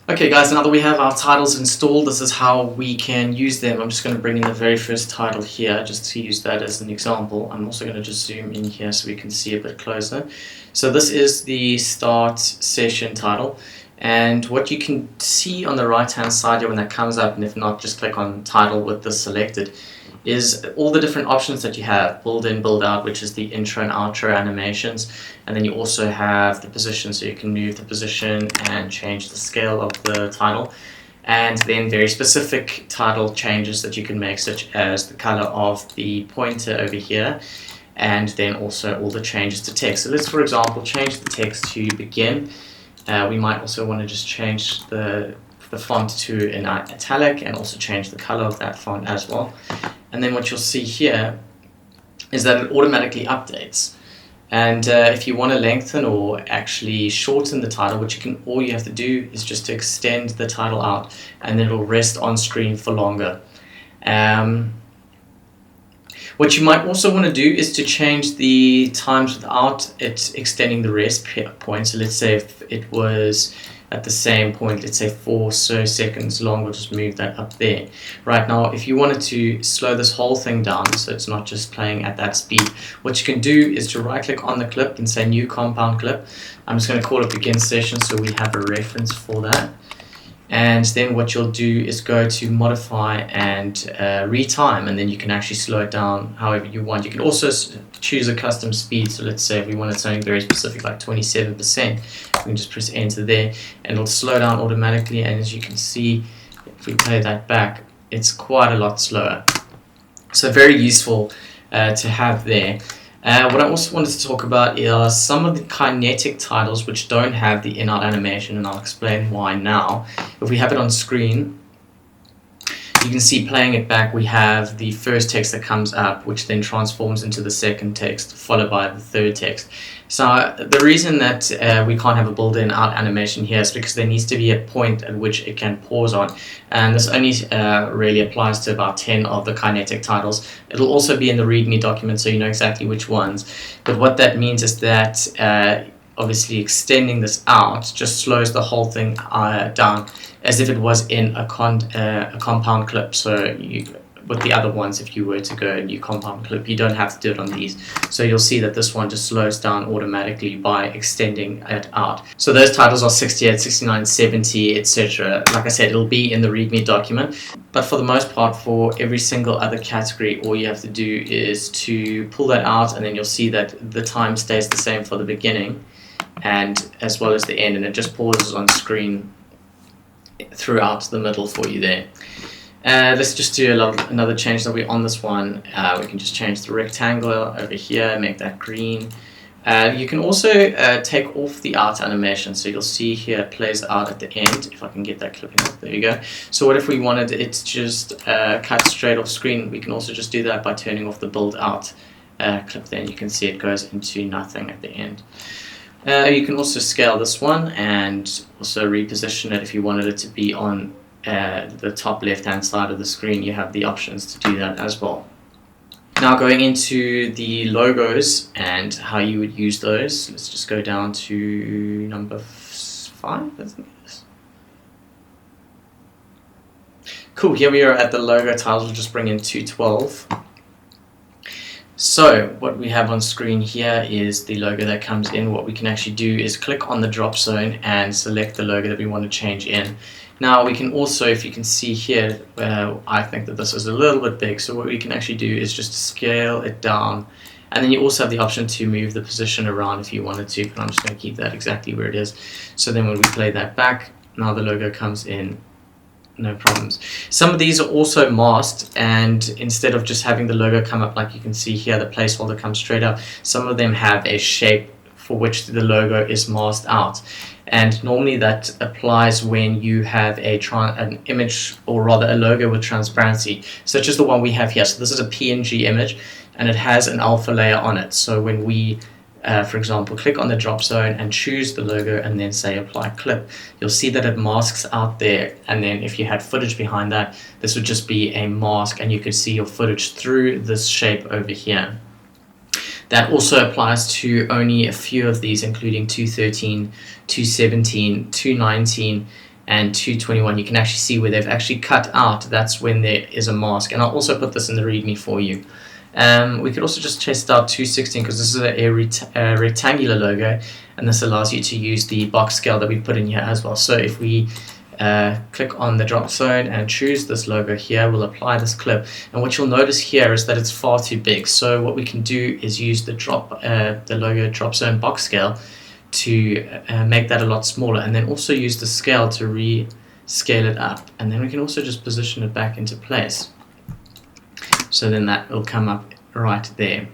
Okay guys, now that we have our titles installed, this is how we can use them. I'm just going to bring in the very first title here just to use that as an example. I'm also going to just zoom in here so we can see a bit closer. So this is the start session title, and what you can see on the right hand side here when that comes up, and if not just click on title with this selected, is all the different options that you have. Build in, build out, which is the intro and outro animations, and then you also have the position, so you can move the position and change the scale of the title, and then very specific title changes that you can make, such as the color of the pointer over here, and then also all the changes to text. So let's, for example, change the text to begin. We might also want to just change the font to an italic and also change the color of that font as well. And then what you'll see here is that it automatically updates. And if you want to lengthen or actually shorten the title, all you have to do is just to extend the title out, and then it'll rest on screen for longer. What you might also want to do is to change the times without it extending the rest point. So let's say if it was at the same point, let's say 4 seconds long, we'll just move that up there. Right now, if you wanted to slow this whole thing down so it's not just playing at that speed, what you can do is to right click on the clip and say new compound clip. I'm just going to call it begin session so we have a reference for that. And then what you'll do is go to modify and retime, and then you can actually slow it down however you want. You can also choose a custom speed. So let's say if we wanted something very specific like 27%, we can just press enter there and it'll slow down automatically. And as you can see, if we play that back, it's quite a lot slower. So very useful to have there. What I also wanted to talk about is some of the kinetic titles which don't have the in-out animation, and I'll explain why now. If we have it on screen, you can see playing it back, we have the first text that comes up, which then transforms into the second text, followed by the third text. So the reason that we can't have a built-in out animation here is because there needs to be a point at which it can pause on, and this only really applies to about 10 of the kinetic titles. It'll also be in the readme document so you know exactly which ones, but what that means is that obviously extending this out just slows the whole thing down as if it was in a compound clip. So with the other ones, if you were to go a new compound clip, you don't have to do it on these. So you'll see that this one just slows down automatically by extending it out. So those titles are 68, 69, 70, etc. Like I said, it'll be in the readme document. But for the most part, for every single other category, all you have to do is to pull that out, and then you'll see that the time stays the same for the beginning and as well as the end, and it just pauses on screen throughout the middle for you there. Let's just do another change that we're on this one. We can just change the rectangle over here, make that green. You can also take off the out animation, so you'll see here it plays out at the end. If I can get that clipping up, there you go. So what if we wanted it to just cut straight off screen? We can also just do that by turning off the build out clip there, and you can see it goes into nothing at the end. You can also scale this one and also reposition it if you wanted it to be on the top left hand side of the screen. You have the options to do that as well. Now going into the logos and how you would use those, let's just go down to number 5, I think it is. Cool, here we are at the logo tiles. We'll just bring in 212. So what we have on screen here is the logo that comes in. What we can actually do is click on the drop zone and select the logo that we want to change in. Now we can also, if you can see here, I think that this is a little bit big, so what we can actually do is just scale it down, and then you also have the option to move the position around if you wanted to, but I'm just going to keep that exactly where it is. So then when we play that back, now the logo comes in, no problems. Some of these are also masked, and instead of just having the logo come up like you can see here, the placeholder comes straight up, some of them have a shape for which the logo is masked out. And normally that applies when you have an image, or rather a logo with transparency, such as the one we have here. So this is a PNG image and it has an alpha layer on it. So when we, for example, click on the drop zone and choose the logo and then say apply clip, you'll see that it masks out there. And then if you had footage behind that, this would just be a mask and you could see your footage through this shape over here. That also applies to only a few of these, including 213, 217, 219, and 221, you can actually see where they've actually cut out. That's when there is a mask, and I'll also put this in the readme for you. We could also just test out 216 because this is a rectangular logo, and this allows you to use the box scale that we put in here as well. So if we click on the drop zone and choose this logo here, we'll apply this clip, and what you'll notice here is that it's far too big. So what we can do is use the logo drop zone box scale to make that a lot smaller, and then also use the scale to rescale it up, and then we can also just position it back into place. So then that will come up right there.